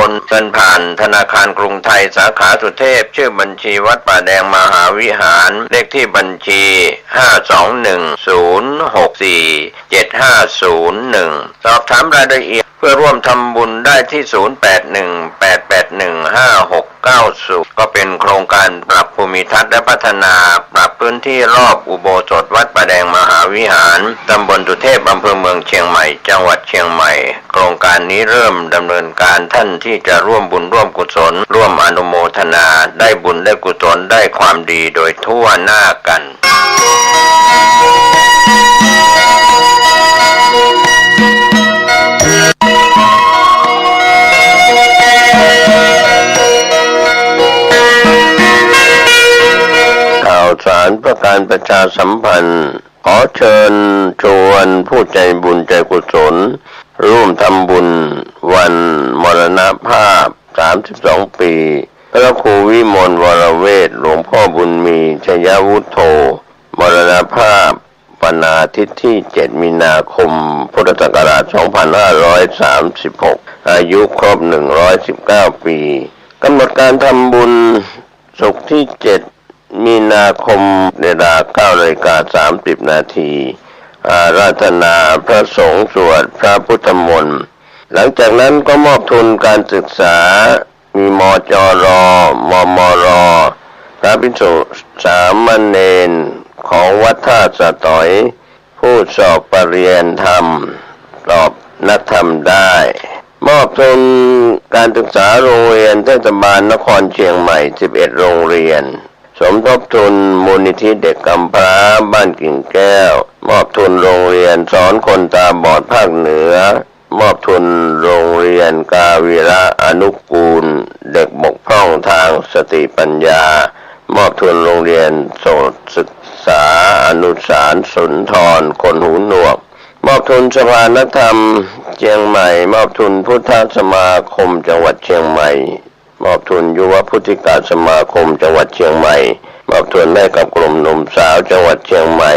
อนเงินผ่านธนาคารกรุงไทยสาขาสุเทพชื่อบัญชีวัดป่าแดงมหาวิหารเลขที่บัญชี521064750สอบถามรายละเอียดเพื่อร่วมทำบุญได้ที่0818815690ก็เป็นโครงการปรับภูมิทัศน์และพัฒนาปรับพื้นที่รอบอุโบสถวัดป่าแดงมหาวิหารตำบลสุเทพอำเภอเมืองเชียงใหม่จังหวัดเชียงใหม่โครงการนี้เริ่มดำเนินการท่านที่จะร่วมบุญร่วมกุศลร่วมอนุโมทนาได้บุญได้กุศลได้ความดีโดยทั่วหน้ากันสารประการประชาสัมพันธ์ขอเชิญชวนผู้ใจบุญใจกุศลร่วมทำบุญวันมรณภาพ32ปีพระครูวิมลวรเวทหลวงพ่อบุญมีชยวุฒโธมรณภาพวันอาทิตย์ที่7มีนาคมพุทธศักราช2536อายุครบ119ปีกำหนดการทำบุญศุกร์ที่7มีนาคมเวลา 9:30 นาทีอาราธนาพระสงฆ์สวดพระพุทธมนต์หลังจากนั้นก็มอบทุนการศึกษามีมจรมมรพระภิกษุสามเณรของวัดท่าสะตอยผู้สอบปริญญาธรรมสอบนักธรรมได้มอบทุนการศึกษาโรงเรียนเทศบาลนครเชียงใหม่11โรงเรียนสมทบทุนมูลนิธิเด็กกำพร้าบ้านกิ่งแก้วมอบทุนโรงเรียนสอนคนตาบอดภาคเหนือมอบทุนโรงเรียนกาวีระอนุกูลเด็กบกพร่องทางสติปัญญามอบทุนโรงเรียนโสตศึกษาอนุสารสุนทรคนหูหนวกมอบทุนสภานักธรรมเชียงใหม่มอบทุนพุทธสมาคมจังหวัดเชียงใหม่มอบทุนยุวพุทธิกาสมาคมจังหวัดเชียงใหม่มอบทุนให้กับกลุ่มหนุ่มสาวจังหวัดเชียงใหม่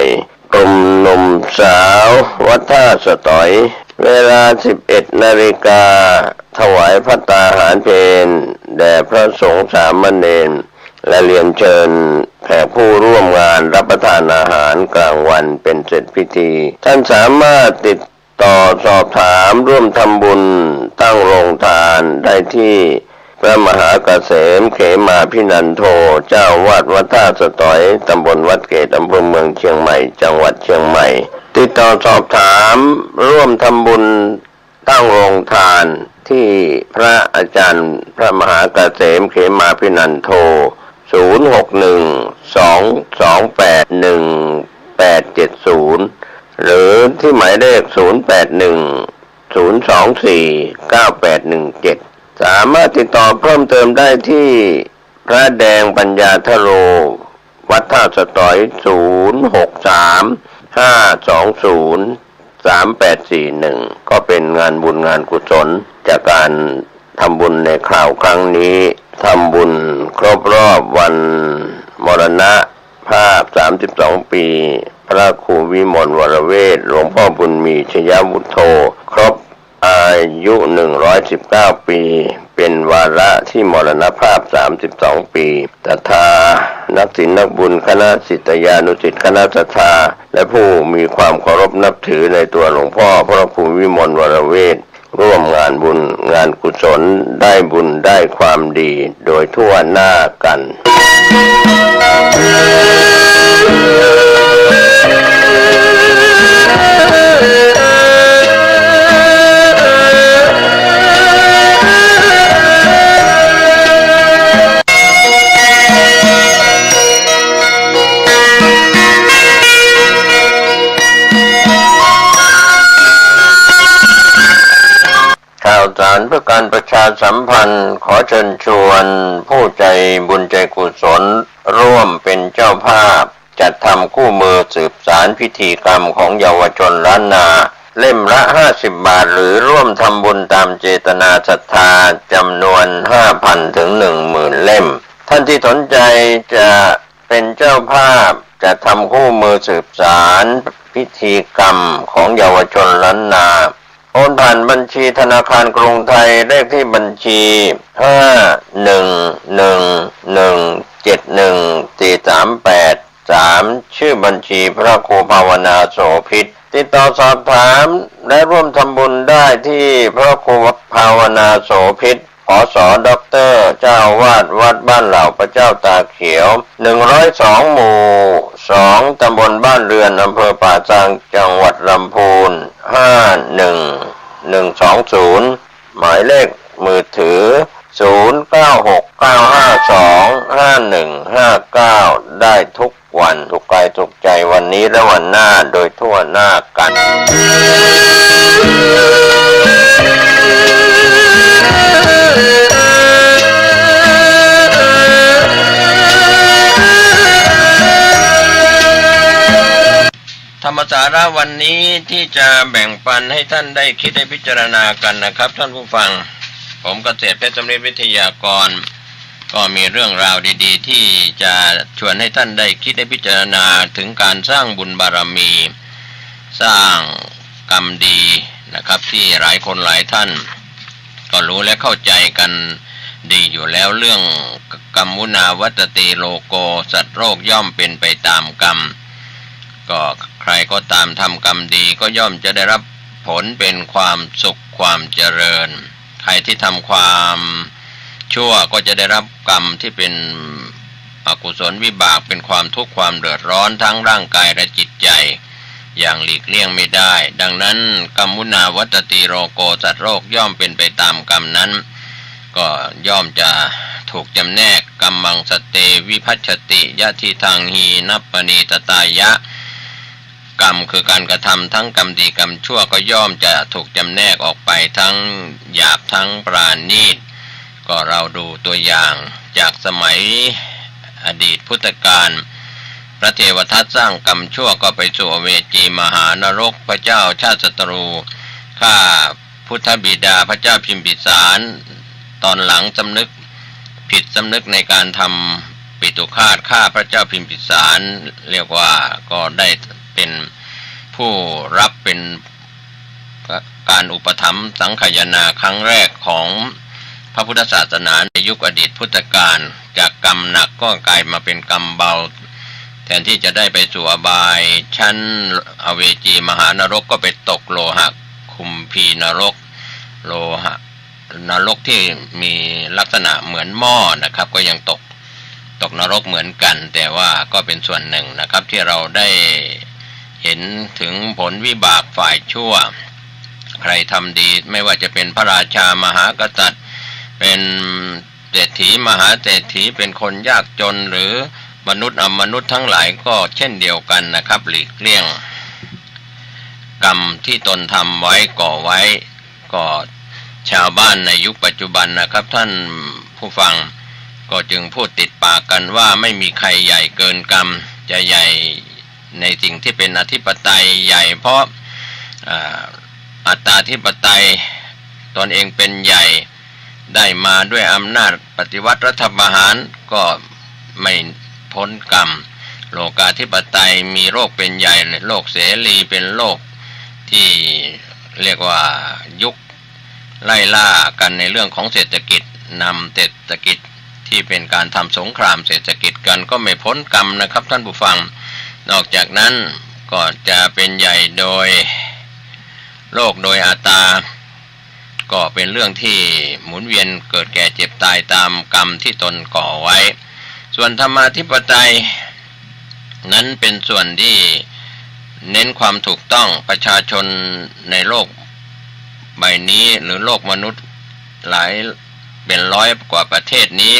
กลุ่มหนุ่มสาววัดท่าสะตอยเวลา 11 นาฬิกาถวายภัตตาหารเพลแด่พระสงฆ์สามเณรและเรียนเชิญแขกผู้ร่วมงานรับประทานอาหารกลางวันเป็นเสร็จพิธีท่านสามารถติดต่อสอบถามร่วมทำบุญตั้งโรงทานได้ที่พระมหาเกษมเขมาพินันโทเจ้าวาดวัดท่าสะตอยตำบลวัดเกตอำเภอเมืองเชียงใหม่จังหวัดเชียงใหม่ติดต่อสอบถามร่วมทำบุญตั้งโรงทานที่พระอาจารย์พระมหาเกษมเขมาพินันโท0612281870หรือที่หมายเลข0810249817สามารถติดต่อเพิ่มเติมได้ที่พระแดงปัญญาทโรวัดท่าสะตอย0635203841ก็เป็นงานบุญงานกุศลจากการทำบุญในคราวครั้งนี้ทำบุญครบรอบวันมรณภาพ32ปีพระครูวิมลวรเวทหลวงพ่อบุญมีชยวุฒโธครบอายุ119ปีเป็นวาระที่มรณภาพ32ปีตถานักศีลนักบุญคณะศิษยานุศิษย์คณะศรัทธาและผู้มีความเคารพนับถือในตัวหลวงพ่อพระครูวิมลวรเวทร่วมงานบุญงานกุศลได้บุญได้ความดีโดยทั่วหน้ากันสารเพื่อการประชาสัมพันธ์ขอเชิญชวนผู้ใจบุญใจกุศลร่วมเป็นเจ้าภาพจัดทำคู่มือสืบสารพิธีกรรมของเยาวชนล้านนาเล่มละ50 บาทหรือร่วมทำบุญตามเจตนาศรัทธาจำนวน 5,000 ถึง 10,000 เล่มท่านที่สนใจจะเป็นเจ้าภาพจะทำคู่มือสืบสารพิธีกรรมของเยาวชนล้านนาข โอนผ่านบัญชีธนาคารกรุงไทยเลขที่บัญชี511171438ชื่อบัญชีพระครูภาวนาโสภิตติดต่อสอบถามและร่วมทำบุญได้ที่พระครูภาวนาโสภิตผส.ด็อกเตอร์เจ้าวาดวัดบ้านเหล่าพระเจ้าตาเขียว102หมู่2ตำบลบ้านเรือนอำเภอป่าซางจังหวัดลำพูน51120หมายเลขมือถือ0969525159ได้ทุกวันทุกกายทุกใจวันนี้และวันหน้าโดยทั่วหน้ากันธรรมสาระวันนี้ที่จะแบ่งปันให้ท่านได้คิดได้พิจารณากันนะครับท่านผู้ฟังผมเกษตรเพชรสำริดวิทยากรก็มีเรื่องราวดีๆที่จะชวนให้ท่านได้คิดได้พิจารณาถึงการสร้างบุญบารมีสร้างกรรมดีนะครับที่หลายคนหลายท่านก็รู้และเข้าใจกันดีอยู่แล้วเรื่องกรรมุนาวัตติโลโกสัตว์โลกย่อมเป็นไปตามกรรมก็ใครก็ตามทำกรรมดีก็ย่อมจะได้รับผลเป็นความสุขความเจริญใครที่ทำความชั่วก็จะได้รับกรรมที่เป็นอกุศลวิบากเป็นความทุกข์ความเดือดร้อนทั้งร่างกายและจิตใจอย่างหลีกเลี่ยงไม่ได้ดังนั้นกรรมุนาวัตติโลโกสัตว์โลกย่อมเป็นไปตามกรรมนั้นก็ย่อมจะถูกจำแนกกรรมังสเตวิภัชชติยะทิทังหีนัปปณีตตายะกรรมคือการกระทำทั้งกรรมดีกรรมชั่วก็ย่อมจะถูกจำแนกออกไปทั้งหยาบทั้งปราณีตก็เราดูตัวอย่างจากสมัยอดีตพุทธกาลพระเทวทัตสร้างกรรมชั่วก็ไปสู่อเวจีมหานรกพระเจ้าชาติศัตรูฆ่าพุทธบิดาพระเจ้าพิมพิสารตอนหลังสำนึกผิดสำนึกในการทำปิตุฆาตฆ่าพระเจ้าพิมพิสารเรียกว่าก็ได้เป็นผู้รับเป็นการอุปถัมภ์สังฆายนาครั้งแรกของพระพุทธศาสนาในยุคอดีตพุทธกาลจากกรรมหนักก็กลายมาเป็นกรรมเบาแทนที่จะได้ไปสู่อบายชั้นอเวจีมหานรกก็ไปตกโลหะคุมพีนรกโลหะนรกที่มีลักษณะเหมือนหม้อนะครับก็ยังตกนรกเหมือนกันแต่ว่าก็เป็นส่วนหนึ่งนะครับที่เราได้เห็นถึงผลวิบากฝ่ายชั่วใครทำดีไม่ว่าจะเป็นพระราชามหากษัตริย์เป็นเศรษฐีมหาเศรษฐีเป็นคนยากจนหรือมนุษย์อมนุษย์ทั้งหลายก็เช่นเดียวกันนะครับหลีกเลี่ยงกรรมที่ตนทำไว้ก่อไว้ก็ชาวบ้านในยุคปัจจุบันนะครับท่านผู้ฟังก็จึงพูดติดปากกันว่าไม่มีใครใหญ่เกินกรรมจะใหญ่ในสิ่งที่เป็นอธิปไตยใหญ่เพราะอัตตาธิปไตยตนเองเป็นใหญ่ได้มาด้วยอำนาจปฏิวัติรัฐประหารก็ไม่พ้นกรรมโลกาธิปไตยมีโลกเป็นใหญ่โลกเสรีเป็นโลกที่เรียกว่ายุคไล่ล่ากันในเรื่องของเศรษฐกิจนำเศรษฐกิจที่เป็นการทำสงครามเศรษฐกิจกันก็ไม่พ้นกรรมนะครับท่านผู้ฟังนอกจากนั้นก็จะเป็นใหญ่โดยโลกโดยอัตตาก็เป็นเรื่องที่หมุนเวียนเกิดแก่เจ็บตายตามกรรมที่ตนก่อไว้ส่วนธรรมาธิปไตยนั้นเป็นส่วนที่เน้นความถูกต้องประชาชนในโลกใบนี้หรือโลกมนุษย์หลายเป็นร้อยกว่าประเทศนี้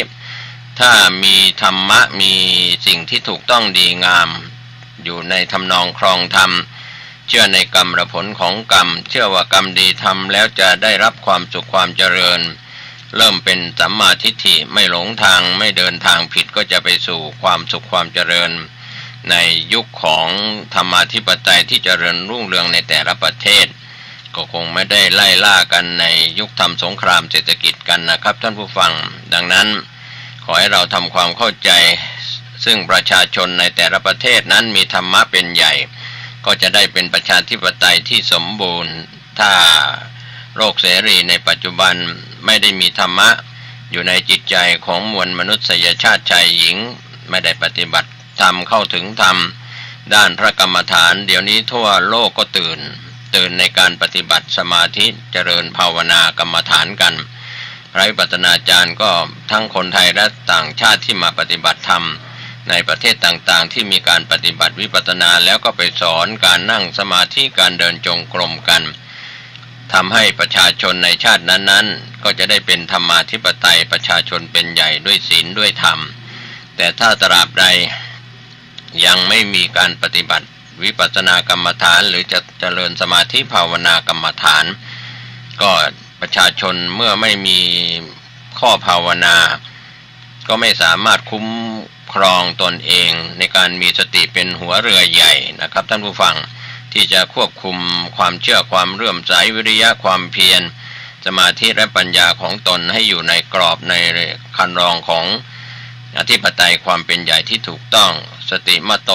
ถ้ามีธรรมะมีสิ่งที่ถูกต้องดีงามอยู่ในทำนองครองธรรมเชื่อในกรรมผลของกรรมเชื่อว่ากรรมดีทำแล้วจะได้รับความสุขความเจริญเริ่มเป็นสัมมาทิฏฐิไม่หลงทางไม่เดินทางผิดก็จะไปสู่ความสุขความเจริญในยุคของธรรมาธิปไตยที่เจริญรุ่งเรืองในแต่ละประเทศก็คงไม่ได้ไล่ล่ากันในยุคทำสงครามเศรษฐกิจกันนะครับท่านผู้ฟังดังนั้นขอให้เราทำความเข้าใจซึ่งประชาชนในแต่ละประเทศนั้นมีธรรมะเป็นใหญ่ก็จะได้เป็นประชาธิปไตยที่สมบูรณ์ ถ้าโลกเสรีในปัจจุบันไม่ได้มีธรรมะอยู่ในจิตใจของมวลมนุษยชาติชายหญิงไม่ได้ปฏิบัติธรรมเข้าถึงธรรมด้านพระกรรมฐานเดี๋ยวนี้ทั่วโลกก็ตื่นในการปฏิบัติสมาธิเจริญภาวนากรรมฐานกันพระวิปัสสนาจารย์ก็ทั้งคนไทยและต่างชาติที่มาปฏิบัติธรรมในประเทศต่างๆที่มีการปฏิบัติวิปัสสนาแล้วก็ไปสอนการนั่งสมาธิการเดินจงกรมกันทำให้ประชาชนในชาตินั้นๆก็จะได้เป็นธรรมาธิปไตยประชาชนเป็นใหญ่ด้วยศีลด้วยธรรมแต่ถ้าตราบใดยังไม่มีการปฏิบัติวิปัสสนากรรมฐานหรือจะเจริญสมาธิภาวนากรรมฐานก็ประชาชนเมื่อไม่มีข้อภาวนาก็ไม่สามารถคุ้มครองตนเองในการมีสติเป็นหัวเรือใหญ่นะครับท่านผู้ฟังที่จะควบคุมความเชื่อความเลื่อมใสวิริยะความเพียรสมาธิและปัญญาของตนให้อยู่ในกรอบในคันลองของอธิปไตยความเป็นใหญ่ที่ถูกต้องสติมโต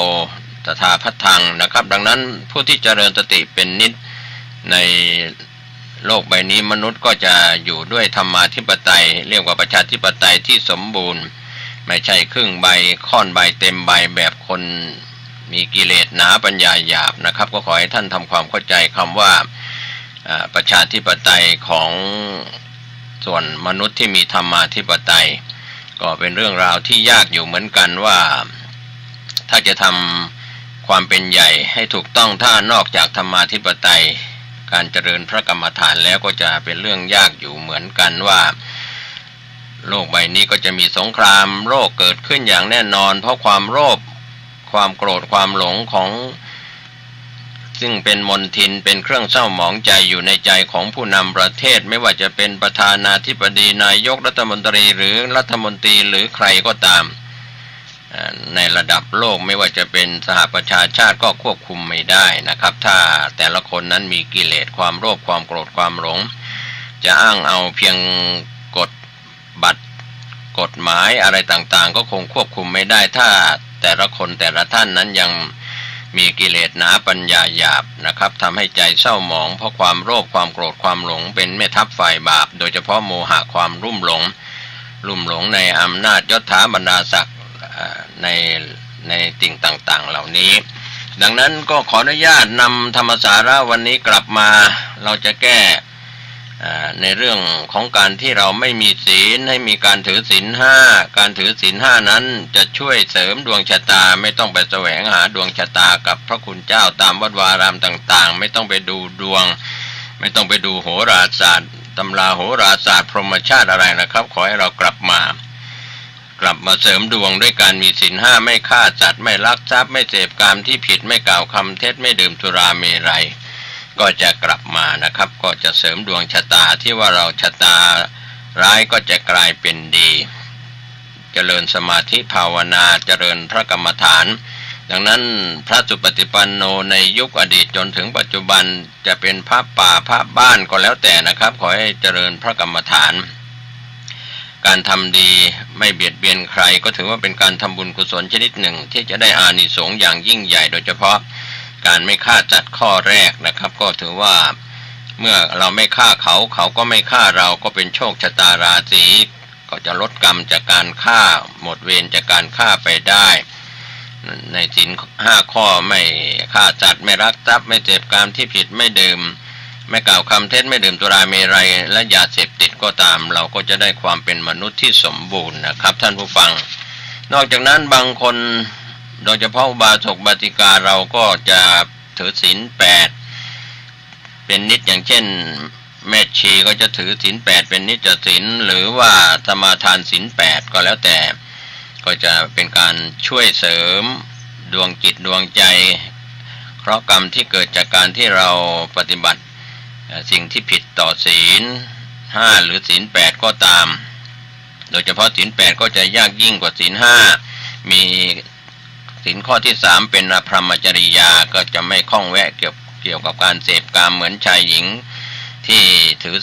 ตถาพัทธังนะครับดังนั้นผู้ที่เจริญสติเป็นนิจในโลกใบนี้มนุษย์ก็จะอยู่ด้วยธรรมาธิปไตยเรียกว่าประชาธิปไตยที่สมบูรณ์ไม่ใช่ครึ่งใบค่อนใบเต็มใบแบบคนมีกิเลสหนาปัญญาหยาบนะครับก็ขอให้ท่านทำความเข้าใจคำว่าประชาธิปไตยของส่วนมนุษย์ที่มีธรรมาธิปไตยก็เป็นเรื่องราวที่ยากอยู่เหมือนกันว่าถ้าจะทำความเป็นใหญ่ให้ถูกต้องถ้านอกจากธรรมาธิปไตยการเจริญพระกรรมฐานแล้วก็จะเป็นเรื่องยากอยู่เหมือนกันว่าโลกใบนี้ก็จะมีสงครามโลกเกิดขึ้นอย่างแน่นอนเพราะความโลภความโกรธความหลงของซึ่งเป็นมลทินเป็นเครื่องเศร้าหมองใจอยู่ในใจของผู้นำประเทศไม่ว่าจะเป็นประธานาธิบดีนายกรัฐมนตรีหรือรัฐมนตรีหรือใครก็ตามในระดับโลกไม่ว่าจะเป็นสหประชาชาติก็ควบคุมไม่ได้นะครับถ้าแต่ละคนนั้นมีกิเลสความโลภความโกรธความหลงจะอ้างเอาเพียงกฎหมายอะไรต่างๆก็คงควบคุมไม่ได้ถ้าแต่ละคนแต่ละท่านนั้นยังมีกิเลสหนาปัญญาหยาบนะครับทำให้ใจเศร้าหมองเพราะความโลภความโกรธความหลงเป็นแม่ทัพฝ่ายบาปโดยเฉพาะโมหะความลุ่มหลงในอำนาจยศถาบรรดาศักดิ์ในสิ่งต่างๆเหล่านี้ดังนั้นก็ขออนุญาตนำธรรมสาระวันนี้กลับมาเราจะแก้ในเรื่องของการที่เราไม่มีศีลให้มีการถือศีลห้าการถือศีลห้านั้นจะช่วยเสริมดวงชะตาไม่ต้องไปแสวงหาดวงชะตากับพระคุณเจ้าตามวัดวารามต่างๆไม่ต้องไปดูดวงไม่ต้องไปดูโหราศาสตร์ตำราโหราศาสตร์พรหมชาติอะไรนะครับขอให้เรากลับมาเสริมดวงด้วยการมีศีลห้าไม่ฆ่าสัตว์ไม่ลักทรัพย์ไม่เสพกามที่ผิดไม่กล่าวคำเท็จไม่ดื่มสุราเมรัยก็จะกลับมานะครับก็จะเสริมดวงชะตาที่ว่าเราชะตาร้ายก็จะกลายเป็นดีเจริญสมาธิภาวนาเจริญพระกรรมฐานดังนั้นพระสุปฏิปันโนในยุคอดีตจนถึงปัจจุบันจะเป็นพระป่าพระบ้านก็แล้วแต่นะครับขอให้เจริญพระกรรมฐานการทำดีไม่เบียดเบียนใครก็ถือว่าเป็นการทำบุญกุศลชนิดหนึ่งที่จะได้อานิสงส์อย่างยิ่งใหญ่โดยเฉพาะการไม่ฆ่าสัตว์ข้อแรกนะครับก็ถือว่าเมื่อเราไม่ฆ่าเขาก็ไม่ฆ่าเราก็เป็นโชคชะตาราศีก็จะลดกรรมจากการฆ่าหมดเวรจากการฆ่าไปได้ในศีล5ข้อไม่ฆ่าสัตว์ไม่ลักทรัพย์ไม่เสพกามที่ผิดไม่ดื่มไม่กล่าวคำเท็จไม่ดื่มสุราเมรัยและยาเสพติดก็ตามเราก็จะได้ความเป็นมนุษย์ที่สมบูรณ์นะครับท่านผู้ฟังนอกจากนั้นบางคนโดยเฉพาะอุบาสกบาติกาเราก็จะถือศีล8เป็นนิจอย่างเช่นแม่ชีก็จะถือศีล8เป็นนิจศีลหรือว่าสมาทานศีล8ก็แล้วแต่ก็จะเป็นการช่วยเสริมดวงจิตดวงใจเพราะกรรมที่เกิดจากการที่เราปฏิบัติสิ่งที่ผิดต่อศีล5หรือศีล8ก็ตามโดยเฉพาะศีล8ก็จะยากยิ่งกว่าศีล5มีศีลข้อที่3เป็นอภรรมจริยาก็จะไม่ข้องแวะเกี่ยวกับการเสพกามเหมือนชายหญิงที่ถือ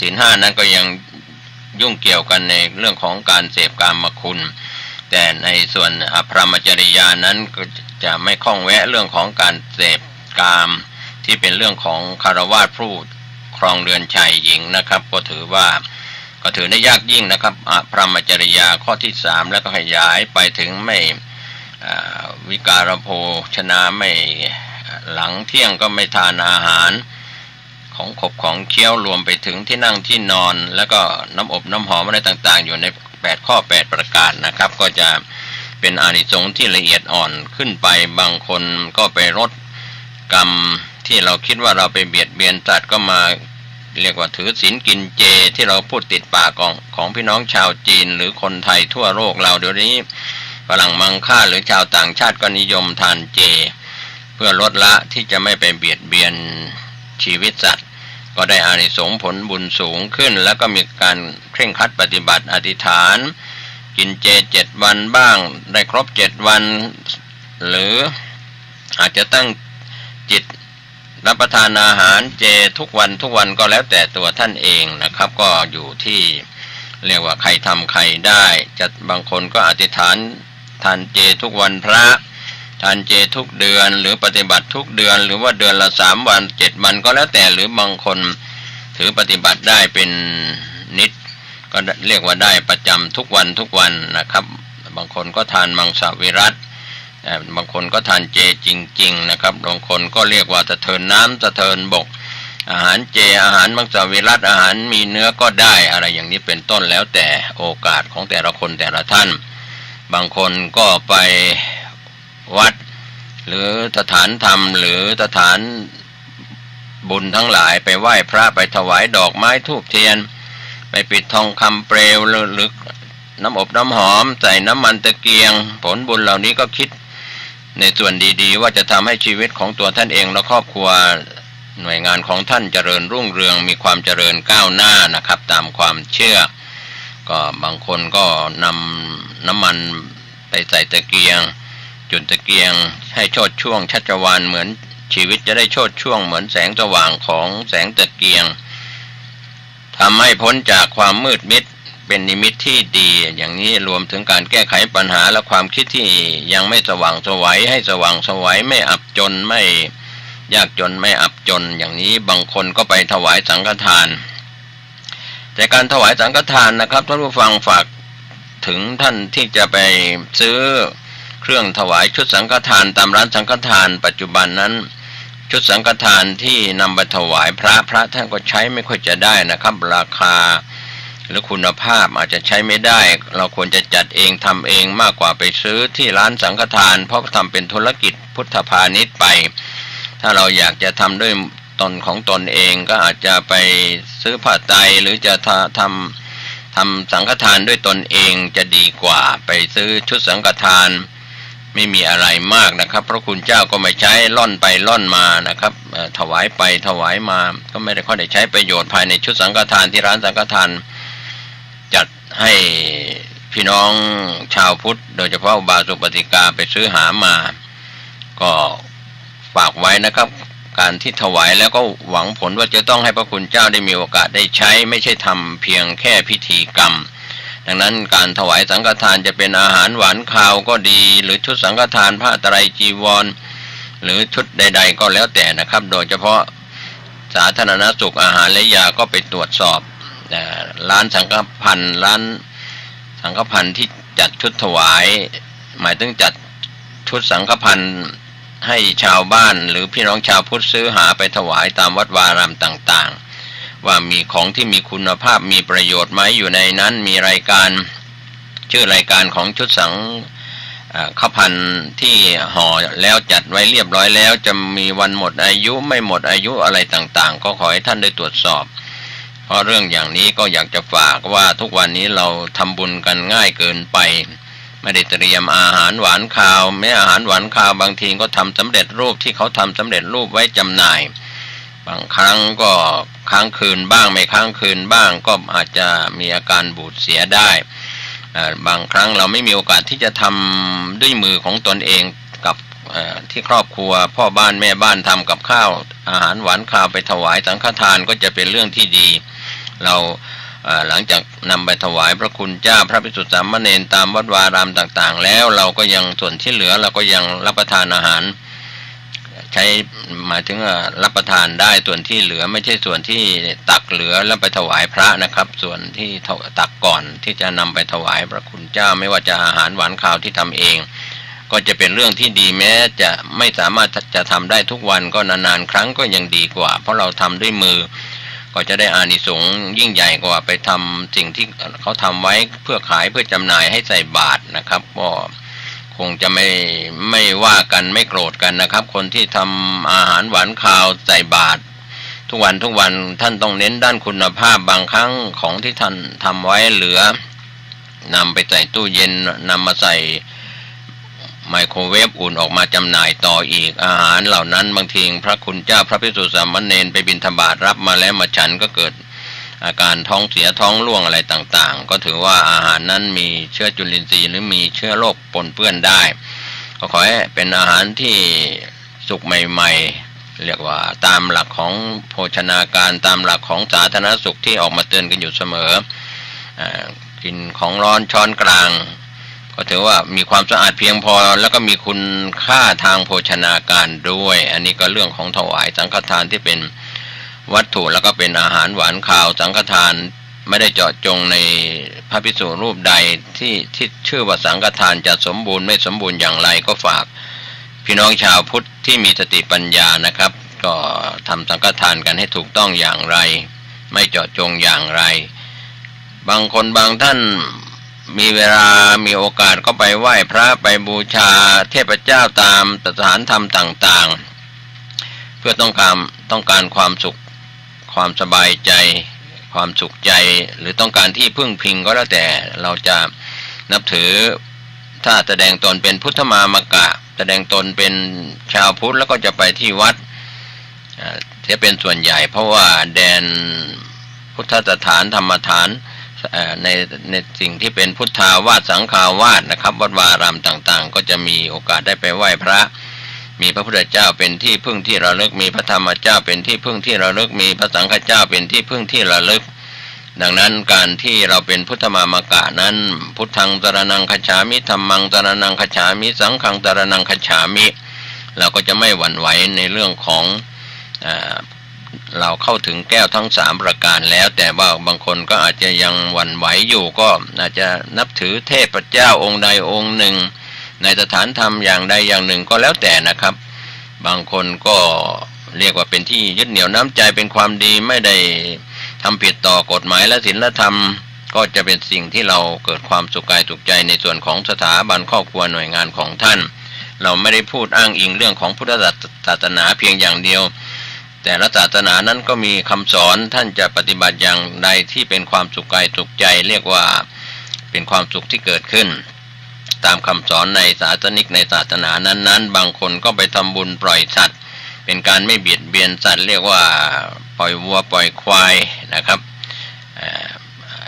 ศีล5นั้นก็ยังยุ่งเกี่ยวกันในเรื่องของการเสพกามคุณแต่ในส่วนอภรรมจริยานั้นก็จะไม่ข้องแวะเรื่องของการเสพกามที่เป็นเรื่องของคฤหัสถ์ผู้ ครองเรือนชายหญิงนะครับก็ถือได้ยากยิ่งนะครับพรหมจริยาข้อที่3แล้วก็ขยายไปถึงไม่วิการโภชนาไม่หลังเที่ยงก็ไม่ทานอาหารของขบของเคี้ยวรวมไปถึงที่นั่งที่นอนแล้วก็น้ำอบน้ำหอมอะไรต่างๆอยู่ใน8ข้อ8ประการนะครับก็จะเป็นอานิสงส์ที่ละเอียดอ่อนขึ้นไปบางคนก็ไปลดกรรมที่เราคิดว่าเราไปเบียดเบียนสัตว์ก็มาเรียกว่าถือศีลกินเจที่เราพูดติดปากของพี่น้องชาวจีนหรือคนไทยทั่วโลกเราเดี๋ยวนี้ฝรั่งมังค่าหรือชาวต่างชาติก็นิยมทานเจเพื่อลดละที่จะไม่ไปเบียดเบียนชีวิตสัตว์ก็ได้อานิสงส์ผลบุญสูงขึ้นแล้วก็มีการเคร่งครัดปฏิบัติอธิษฐานกินเจ7 วันบ้างได้ครบ7 วันหรืออาจจะตั้งจิตรับประทานอาหารเจทุกวันก็แล้วแต่ตัวท่านเองนะครับก็อยู่ที่เรียกว่าใครทำใครได้จะบางคนก็อธิษฐานทานเจทุกวันพระทานเจทุกเดือนหรือปฏิบัติทุกเดือนหรือว่าเดือนละ3 วัน7 วันก็แล้วแต่หรือบางคนถือปฏิบัติได้เป็นนิจก็เรียกว่าได้ประจำทุกวันนะครับบางคนก็ทานมังสวิรัติบางคนก็ทานเจจริงๆนะครับบางคนก็เรียกว่าสะเทินน้ำสะเทินบกอาหารเจอาหารมังสวิรัติอาหารมีเนื้อก็ได้อะไรอย่างนี้เป็นต้นแล้วแต่โอกาสของแต่ละคนแต่ละท่านบางคนก็ไปวัดหรือสถานธรรมหรือสถานบุญทั้งหลายไปไหว้พระไปถวายดอกไม้ธูปเทียนไปปิดทองคำเปลวหรือน้ำอบน้ำหอมใส่น้ำมันตะเกียงผลบุญเหล่านี้ก็คิดในส่วนดีๆว่าจะทำให้ชีวิตของตัวท่านเองและครอบครัวหน่วยงานของท่านเจริญรุ่งเรืองมีความเจริญก้าวหน้านะครับตามความเชื่อก็บางคนก็นำน้ำมันไปใส่ตะเกียงจุดตะเกียงให้โชติช่วงชัชวาลเหมือนชีวิตจะได้โชติช่วงเหมือนแสงสว่างของแสงตะเกียงทำให้พ้นจากความมืดมิดเป็นนิมิตที่ดีอย่างนี้รวมถึงการแก้ไขปัญหาและความคิดที่ยังไม่สว่างไสวให้สว่างไสวไม่อับจนไม่ยากจนไม่อับจนอย่างนี้บางคนก็ไปถวายสังฆทานแต่การถวายสังฆทานนะครับท่านผู้ฟังฝากถึงท่านที่จะไปซื้อเครื่องถวายชุดสังฆทานตามร้านสังฆทานปัจจุบันนั้นชุดสังฆทานที่นำไปถวายพระท่านก็ใช้ไม่ค่อยจะได้นะครับราคาหรือคุณภาพอาจจะใช้ไม่ได้เราควรจะจัดเองทำเองมากกว่าไปซื้อที่ร้านสังฆทานเพราะทำเป็นธุรกิจพุทธพาณิชย์ไปถ้าเราอยากจะทำด้วยตนของตนเองก็อาจจะไปซื้อผ้าไตรหรือจะทำสังฆทานด้วยตนเองจะดีกว่าไปซื้อชุดสังฆทานไม่มีอะไรมากนะครับพระคุณเจ้าก็ไม่ใช้ล่อนไปล่อนมานะครับถวายไปถวายมาก็ไม่ได้ค่อยได้ใช้ประโยชน์ภายในชุดสังฆทานที่ร้านสังฆทานจัดให้พี่น้องชาวพุทธโดยเฉพาะอุบาสกอุบาสิกาไปซื้อหามาก็ฝากไว้นะครับการที่ถวายแล้วก็หวังผลว่าจะต้องให้พระคุณเจ้าได้มีโอกาสได้ใช้ไม่ใช่ทำเพียงแค่พิธีกรรมดังนั้นการถวายสังฆทานจะเป็นอาหารหวานคาวก็ดีหรือชุดสังฆทานผ้าไตรจีวรหรือชุดใดๆก็แล้วแต่นะครับโดยเฉพาะสาธารณสุขอาหารและยาก็ไปตรวจสอบร้านสังฆพันธ์ร้านสังฆพันธ์ที่จัดชุดถวายหมายถึงจัดชุดสังฆพันธ์ให้ชาวบ้านหรือพี่น้องชาวพุทธซื้อหาไปถวายตามวัดวารามต่างๆว่ามีของที่มีคุณภาพมีประโยชน์ไหมอยู่ในนั้นมีรายการชื่อรายการของชุดสังฆพันธ์ที่ห่อแล้วจัดไว้เรียบร้อยแล้วจะมีวันหมดอายุไม่หมดอายุอะไรต่างๆก็ขอให้ท่านได้ตรวจสอบเพราะเรื่องอย่างนี้ก็อยากจะฝากว่าทุกวันนี้เราทำบุญกันง่ายเกินไปไม่ได้เตรียมอาหารหวานคาวแม้อาหารหวานคาวบางทีก็ทำสำเร็จรูปที่เขาทำสำเร็จรูปไว้จำหน่ายบางครั้งก็ค้างคืนบ้างไม่ค้างคืนบ้างก็อาจจะมีอาการบูดเสียได้บางครั้งเราไม่มีโอกาสที่จะทำด้วยมือของตนเองกับที่ครอบครัวพ่อบ้านแม่บ้านทำกับข้าวอาหารหวานคาวไปถวายสังฆทานก็จะเป็นเรื่องที่ดีเราหลังจากนำไปถวายพระคุณเจ้าพระภิกษุสามเณรตามวัดวารามต่างๆแล้วเราก็ยังส่วนที่เหลือเราก็ยังรับประทานอาหาร ช้หมายถึงรับประทานได้ส่วนที่เหลือไม่ใช่ส่วนที่ตักเหลือแล้วไปถวายพระนะครับ ส่วนที่ตักก่อนที่จะนำไปถวายพระคุณเจ้าไม่ว่าจะอาหารหวานข้าวที่ทำเองก็จะเป็นเรื่องที่ดีแม้จะไม่สามารถจะทำได้ทุกวันก็นานๆครั้งก็ยังดีกว่าเพราะเราทำด้วยมือก็จะได้อานิสงส์ยิ่งใหญ่กว่าไปทำสิ่งที่เขาทำไว้เพื่อขายเพื่อจำหน่ายให้ใส่บาตรนะครับก็คงจะไม่ว่ากันไม่โกรธกันนะครับคนที่ทำอาหารหวานข้าวใส่บาตรทุกวันท่านต้องเน้นด้านคุณภาพบางครั้งของที่ท่านทำไว้เหลือนำไปใส่ตู้เย็นนำมาใส่ไมโครเวฟอุ่นออกมาจำหน่ายต่ออีกอาหารเหล่านั้นบางทีพระคุณเจ้าพระภิกษุสามเณรไปบิณฑบาตรับมาแล้วมาฉันก็เกิดอาการท้องเสียท้องร่วงอะไรต่างๆก็ถือว่าอาหารนั้นมีเชื้อจุลินทรีย์หรือมีเชื้อโรคปนเปื้อนได้ก็ขอให้เป็นอาหารที่สุกใหม่ๆเรียกว่าตามหลักของโภชนาการตามหลักของสาธารณสุขที่ออกมาเตือนกันอยู่เสมอกินของร้อนช้อนกลางก็ถือว่ามีความสะอาดเพียงพอแล้วก็มีคุณค่าทางโภชนาการด้วยอันนี้ก็เรื่องของถวายสังฆทานที่เป็นวัตถุแล้วก็เป็นอาหารหวานข้าวสังฆทานไม่ได้เจาะจงในพระภิกษุรูปใดที่ชื่อว่าสังฆทานจะสมบูรณ์ไม่สมบูรณ์อย่างไรก็ฝากพี่น้องชาวพุทธที่มีสติปัญญานะครับก็ทำสังฆทานกันให้ถูกต้องอย่างไรไม่เจาะจงอย่างไรบางคนบางท่านมีเวลามีโอกาสก็ไปไหว้พระไปบูชาเทพเจ้าตามสถานธรรมต่างๆเพื่อต้องการความสุขความสบายใจความสุขใจหรือต้องการที่พึ่งพิงก็แล้วแต่เราจะนับถือถ้าแสดงตนเป็นพุทธมามกะแสดงตนเป็นชาวพุทธแล้วก็จะไปที่วัดจะเป็นส่วนใหญ่เพราะว่าแดนพุทธสถานธรรมฐานในสิ่งที่เป็นพุทธาวาสสังฆาวาสนะครับวัดวารามต่างๆก็จะมีโอกาสได้ไปไหว้พระมีพระพุทธเจ้าเป็นที่พึ่งที่ระลึกมีพระธรรมเจ้าเป็นที่พึ่งที่ระลึกมีพระสังฆเจ้าเป็นที่พึ่งที่ระลึกดังนั้นการที่เราเป็นพุทธมามกะนั้นพุทธังสรณังคัจฉามิธัมมังสรณังคัจฉามิสังฆังสรณังคัจฉามิเราก็จะไม่หวั่นไหวในเรื่องของเราเข้าถึงแก้วทั้ง3ประการแล้วแต่ว่าบางคนก็อาจจะยังหวั่นไหวอยู่ก็อาจจะนับถือเทพเจ้าองค์ใดองค์หนึ่งในสถานธรรมอย่างใดอย่างหนึ่งก็แล้วแต่นะครับบางคนก็เรียกว่าเป็นที่ยึดเหนี่ยวน้ำใจเป็นความดีไม่ได้ทำผิดต่อกฎหมายและศีลธรรมก็จะเป็นสิ่งที่เราเกิดความสุขกายสุขใจในส่วนของสถาบันครอบครัวหน่วยงานของท่านเราไม่ได้พูดอ้างอิงเรื่องของพุทธศาสนาเพียงอย่างเดียวแต่ละศาสนานั้นก็มีคำสอนท่านจะปฏิบัติอย่างใดที่เป็นความสุขกายสุขใจเรียกว่าเป็นความสุขที่เกิดขึ้นตามคำสอนในศาสนิกในศาสนานั้นๆบางคนก็ไปทำบุญปล่อยสัตว์เป็นการไม่เบียดเบียนสัตว์เรียกว่าปล่อยวัวปล่อยควายนะครับ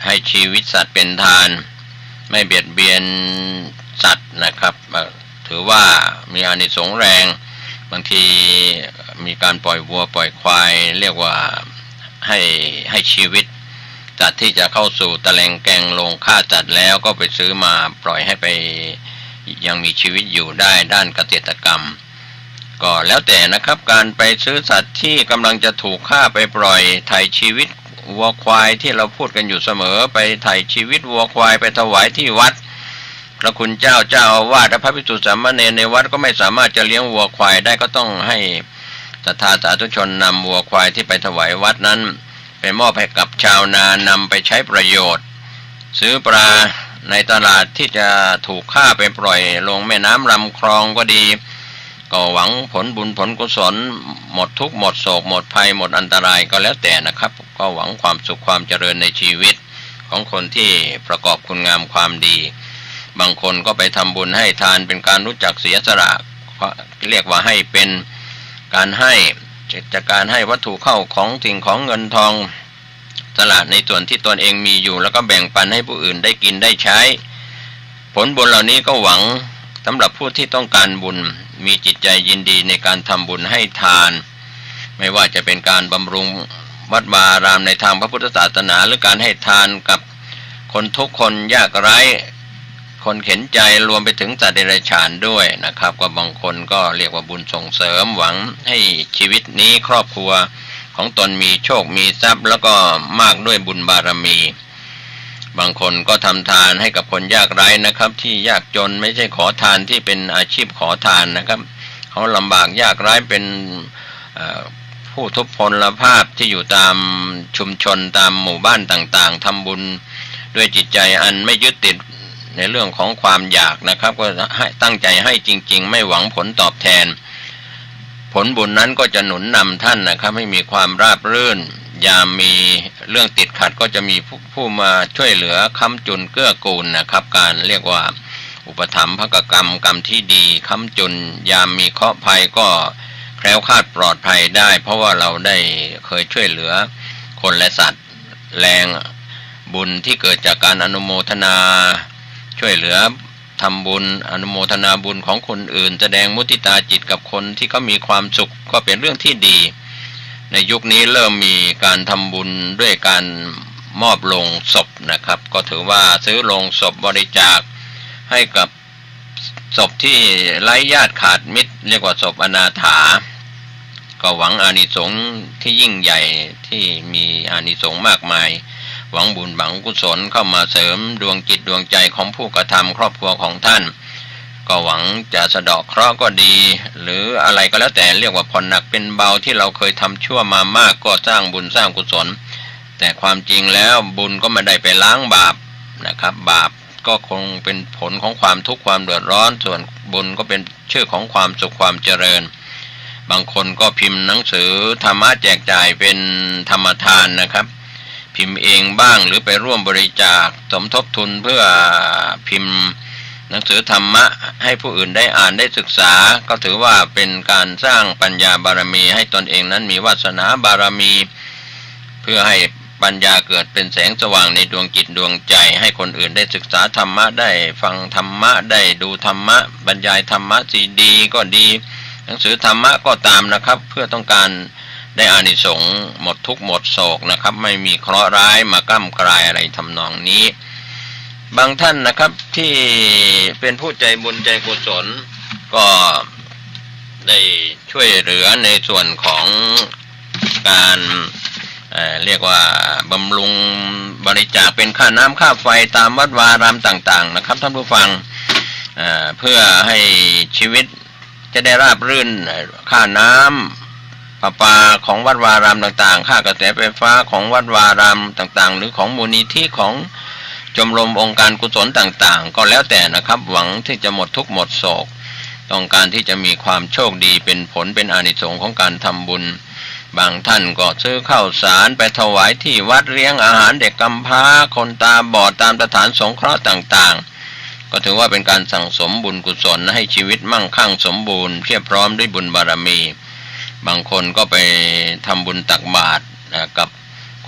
ให้ชีวิตสัตว์เป็นทานไม่เบียดเบียนสัตว์นะครับถือว่ามีอานิสงส์แรงบางทีมีการปล่อยวัวปล่อยควายเรียกว่าให้ชีวิตสัตว์ที่จะเข้าสู่ตะแลงแกงลงฆ่าสัตว์แล้วก็ไปซื้อมาปล่อยให้ไปยังมีชีวิตอยู่ได้ด้านเกษตรกรรมก็แล้วแต่นะครับการไปซื้อสัตว์ที่กำลังจะถูกฆ่าไปปล่อยไถ่ชีวิตวัวควายที่เราพูดกันอยู่เสมอไปไถ่ชีวิตวัวควายไปถวายที่วัดพระคุณเจ้าอาวาสและพระภิกษุสามเณรในวัดก็ไม่สามารถจะเลี้ยงวัวควายได้ก็ต้องให้ศรัทธาสาธุชนนำวัวควายที่ไปถวายวัดนั้นไปมอบให้กับชาวนานำไปใช้ประโยชน์ซื้อปลาในตลาดที่จะถูกฆ่าไปปล่อยลงแม่น้ำลำคลองก็ดีก็หวังผลบุญผลกุศลหมดทุกข์หมดโศกหมดภัยหมดอันตรายก็แล้วแต่นะครับก็หวังความสุขความเจริญในชีวิตของคนที่ประกอบคุณงามความดีบางคนก็ไปทำบุญให้ทานเป็นการรู้จักเสียสละเรียกว่าให้เป็นการให้จากการให้วัตถุเข้าของสิ่งของเงินทองสละในส่วนที่ตนเองมีอยู่แล้วก็แบ่งปันให้ผู้อื่นได้กินได้ใช้ผลบุญเหล่านี้ก็หวังสำหรับผู้ที่ต้องการบุญมีจิตใจยินดีในการทำบุญให้ทานไม่ว่าจะเป็นการบำรุงวัดวาอารามในทางพระพุทธศาสนาหรือการให้ทานกับคนทุกข์คนยากไร้ค คนเข็นใจรวมไปถึงสัตว์เดรัจฉานด้วยนะครับก็บางคนก็เรียกว่าบุญส่งเสริมหวังให้ชีวิตนี้ครอบครัวของตนมีโชคมีทรัพย์แล้วก็มากด้วยบุญบารมีบางคนก็ทำทานให้กับคนยากไร้นะครับที่ยากจนไม่ใช่ขอทานที่เป็นอาชีพขอทานนะครับเขาลำบากยากไร้เป็นผู้ทุพพลภาพที่อยู่ตามชุมชนตามหมู่บ้านต่างๆทำบุญด้วยจิตใจอันไม่ยึดติดในเรื่องของความอยากนะครับก็ให้ตั้งใจให้จริงๆไม่หวังผลตอบแทนผลบุญนั้นก็จะหนุนนำท่านนะครับให้มีความราบรื่นยามมีเรื่องติดขัดก็จะมีผู้มาช่วยเหลือค้ำจุนเกื้อกูลนะครับการเรียกว่าอุปถัมภกกรรมที่ดีค้ำจุนยามมีเคราะห์ภัยก็แคล้วคลาดปลอดภัยได้เพราะว่าเราได้เคยช่วยเหลือคนและสัตว์แรงบุญที่เกิดจากการอนุโมทนาช่วยเหลือทำบุญอนุโมทนาบุญของคนอื่นแสดงมุทิตาจิตกับคนที่เขามีความสุขก็เป็นเรื่องที่ดีในยุคนี้เริ่มมีการทำบุญด้วยการมอบโลงศพนะครับก็ถือว่าซื้อโลงศพบริจาคให้กับศพที่ไร้ญาติขาดมิตรเรียกว่าศพอนาถาก็หวังอานิสงส์ที่ยิ่งใหญ่ที่มีอานิสงส์มากมายหวังบุญหวังกุศลเข้ามาเสริมดวงจิตดวงใจของผู้กระทำครอบครัวของท่านก็หวังจะสะเดาะเคราะห์ก็ดีหรืออะไรก็แล้วแต่เรียกว่าผ่อนหนักเป็นเบาที่เราเคยทำชั่วมามากก็สร้างบุญสร้างกุศลแต่ความจริงแล้วบุญก็ไม่ได้ไปล้างบาปนะครับบาปก็คงเป็นผลของความทุกข์ความเดือดร้อนส่วนบุญก็เป็นชื่อของความสุขความเจริญบางคนก็พิมพ์หนังสือธรรมะแจกจ่ายเป็นธรรมทานนะครับพิมพ์เองบ้างหรือไปร่วมบริจาคสมทบทุนเพื่อพิมพ์หนังสือธรรมะให้ผู้อื่นได้อ่านได้ศึกษาก็ถือว่าเป็นการสร้างปัญญาบารมีให้ตนเองนั้นมีวาสนาบารมีเพื่อให้ปัญญาเกิดเป็นแสงสว่างในดวงจิตดวงใจให้คนอื่นได้ศึกษาธรรมะได้ฟังธรรมะได้ดูธรรมะบรรยายธรรมะซีดีก็ดีหนังสือธรรมะก็ตามนะครับเพื่อต้องการได้อานิสงส์หมดทุกข์หมดโศกนะครับไม่มีเคราะห์ร้ายมาก้ำกลายอะไรทำนองนี้บางท่านนะครับที่เป็นผู้ใจบุญใจกุศลก็ได้ช่วยเหลือในส่วนของการเรียกว่าบำรุงบริจาคเป็นค่าน้ำค่าไฟตามวัดวารามต่างๆนะครับท่านผู้ฟังเพื่อให้ชีวิตจะได้ราบรื่นค่าน้ำประปาของวัดวารามต่างๆค่ากระแสไฟฟ้าของวัดวารามต่างๆหรือของมูลนิธิของชมรมองค์การกุศลต่างๆก็แล้วแต่นะครับหวังที่จะหมดทุกข์หมดโศกต้องการที่จะมีความโชคดีเป็นผลเป็นอานิสงส์ของการทำบุญบางท่านก็ซื้อข้าวสารไปถวายที่วัดเลี้ยงอาหารเด็กกำพร้าคนตาบอดตามสถานสงเคราะห์ต่างๆก็ถือว่าเป็นการสั่งสมบุญกุศลให้ชีวิตมั่งคั่งสมบูรณ์เพียบพร้อมด้วยบุญบารมีบางคนก็ไปทำบุญตักบาตรกับ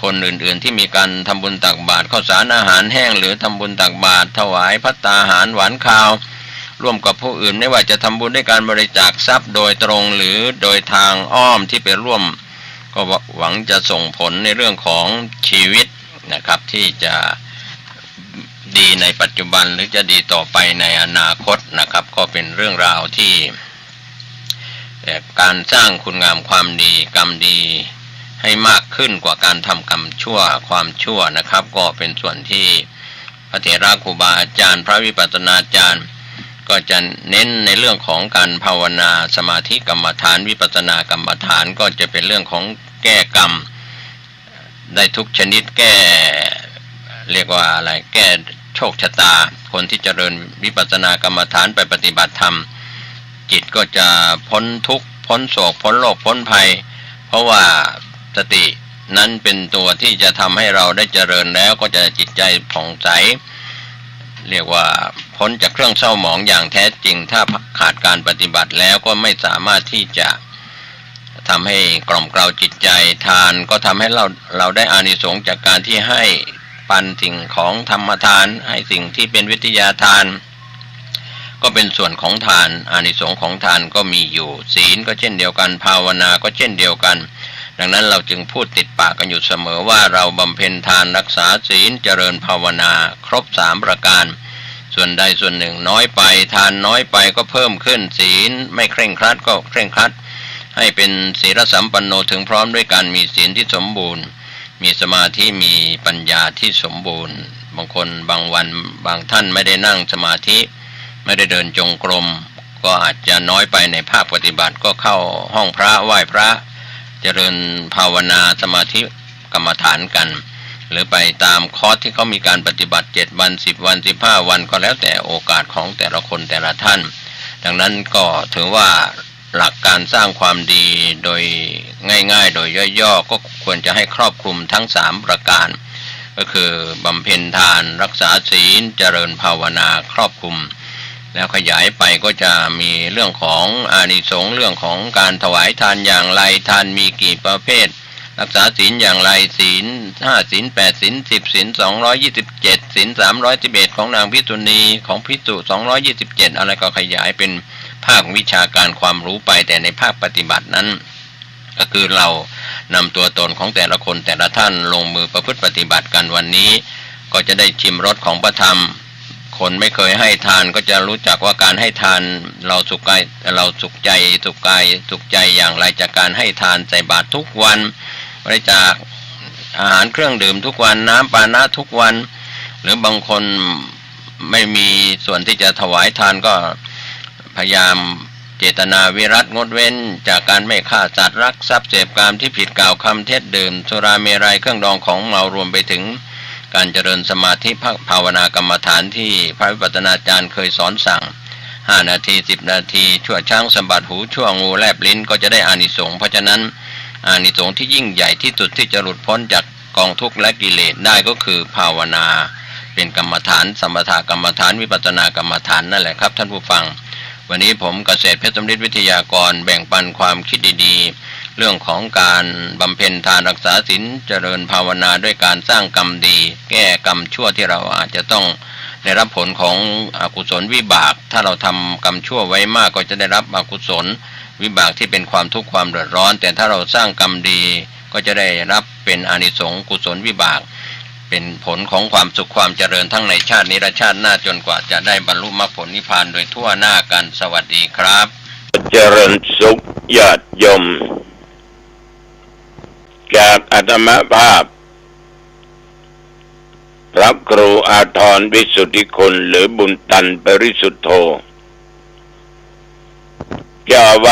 คนอื่นๆที่มีการทำบุญตักบาตรข้าวสารอาหารแห้งหรือทำบุญตักบาตรถวายภัตตาหารหวานข้าวร่วมกับผู้อื่นไม่ว่าจะทำบุญด้วยการบริจาคทรัพย์โดยตรงหรือโดยทางอ้อมที่ไปร่วมก็หวังจะส่งผลในเรื่องของชีวิตนะครับที่จะดีในปัจจุบันหรือจะดีต่อไปในอนาคตนะครับก็เป็นเรื่องราวที่การสร้างคุณงามความดีกรรมดีให้มากขึ้นกว่าการทำกรรมชั่วความชั่วนะครับก็เป็นส่วนที่พระเถระครูบาอาจารย์พระวิปัสสนาจารย์ก็จะเน้นในเรื่องของการภาวนาสมาธิกรรมฐานวิปัสสนากรรมฐานก็จะเป็นเรื่องของแก้กรรมได้ทุกชนิดแก้เรียกว่าอะไรแก้โชคชะตาคนที่เจริญวิปัสสนากรรมฐานไปปฏิบัติธรรมจิตก็จะพ้นทุกข์พ้นโศกพ้นโรคพ้นภัยเพราะว่าสตินั้นเป็นตัวที่จะทำให้เราได้เจริญแล้วก็จะจิตใจผ่องใสเรียกว่าพ้นจากเครื่องเศร้าหมองอย่างแท้จริงถ้าขาดการปฏิบัติแล้วก็ไม่สามารถที่จะทำให้กล่อมเกลาจิตใจทานก็ทำให้เราได้อานิสงส์จากการที่ให้ปันสิ่งของธรรมทานให้สิ่งที่เป็นวิทยาทานก็เป็นส่วนของทานอานิสงส์ของทานก็มีอยู่ศีลก็เช่นเดียวกันภาวนาก็เช่นเดียวกันดังนั้นเราจึงพูดติดปากกันอยู่เสมอว่าเราบำเพ็ญทานรักษาศีลเจริญภาวนาครบ3ประการ ส่วนใดส่วนหนึ่งน้อยไปทานน้อยไปก็เพิ่มขึ้นศีลไม่เคร่งครัดก็เคร่งครัดให้เป็นศีลสัมปันโนถึงพร้อมด้วยการมีศีลที่สมบูรณ์มีสมาธิมีปัญญาที่สมบูรณ์บางคนบางวันบางท่านไม่ได้นั่งสมาธิไม่ได้เดินจงกรมก็อาจจะน้อยไปในภาคปฏิบัติก็เข้าห้องพระไหว้พระเจริญภาวนาสมาธิกรรมฐานกันหรือไปตามคอร์สที่เขามีการปฏิบัติ7 วัน10 วัน15 วันก็แล้วแต่โอกาสของแต่ละคนแต่ละท่านดังนั้นก็ถือว่าหลักการสร้างความดีโดยง่ายๆโดยย่อๆก็ควรจะให้ครอบคลุมทั้ง3ประการก็คือบำเพ็ญทานรักษาศีลเจริญภาวนาครอบคลุมแล้วขยายไปก็จะมีเรื่องของอานิสงส์เรื่องของการถวายทานอย่างไรทานมีกี่ประเภทรักษาศีลอย่างไรศีล5ศีล8ศีล10ศีล227ศีล311ของนางภิกษุณีของภิกษุ227อะไรก็ขยายเป็นภาควิชาการความรู้ไปแต่ในภาคปฏิบัตินั้นก็คือเรานำตัวตนของแต่ละคนแต่ละท่านลงมือประพฤติปฏิบัติกันวันนี้ก็จะได้ชิมรสของพระธรรมคนไม่เคยให้ทานก็จะรู้จักว่าการให้ทานเราสุขใจสุขใจอย่างไรจากการให้ทานใส่บาตรทุกวันบริจาคอาหารเครื่องดื่มทุกวันน้ำปานะทุกวันหรือบางคนไม่มีส่วนที่จะถวายทานก็พยายามเจตนาวิรัติงดเว้นจากการไม่ฆ่าสัตว์รักทรัพย์เสพกามที่ผิดกล่าวคำเท็จดื่มสุราเมรัยเครื่องดองของเมารวมไปถึงการเจริญสมาธิภาวนากรรมฐานที่พระวิปัสสนาจารย์เคยสอนสั่ง5 นาที10 นาทีชั่วช้างสะบัดหูชั่วงูแลบลิ้นก็จะได้อานิสงส์เพราะฉะนั้นอานิสงส์ที่ยิ่งใหญ่ที่สุดที่จะหลุดพ้นจากกองทุกข์และกิเลสได้ก็คือภาวนาเป็นกรรมฐานสมถกรรมฐานวิปัสสนากรรมฐานนั่นแหละครับท่านผู้ฟังวันนี้ผมเกษตรเพชรสำริดวิทยากรแบ่งปันความคิดดีๆเรื่องของการบำเพ็ญทานรักษาศีลเจริญภาวนาด้วยการสร้างกรรมดีแก้กรรมชั่วที่เราอาจจะต้องได้รับผลของอกุศลวิบากถ้าเราทำกรรมชั่วไว้มากก็จะได้รับอกุศลวิบากที่เป็นความทุกข์ความเดือดร้อนแต่ถ้าเราสร้างกรรมดีก็จะได้รับเป็นอานิสงส์กุศลวิบากเป็นผลของความสุขความเจริญทั้งในชาตินี้และชาติหน้าจนกว่าจะได้บรรลุมรรคผลนิพพานโดยทั่วหน้ากันสวัสดีครับเจริญสุขญาติโยมจากอาตมาภาพพระครูอาทรวิสุทธิคุณหรือบุญตันปริสุทธโธเจ้าอาวาส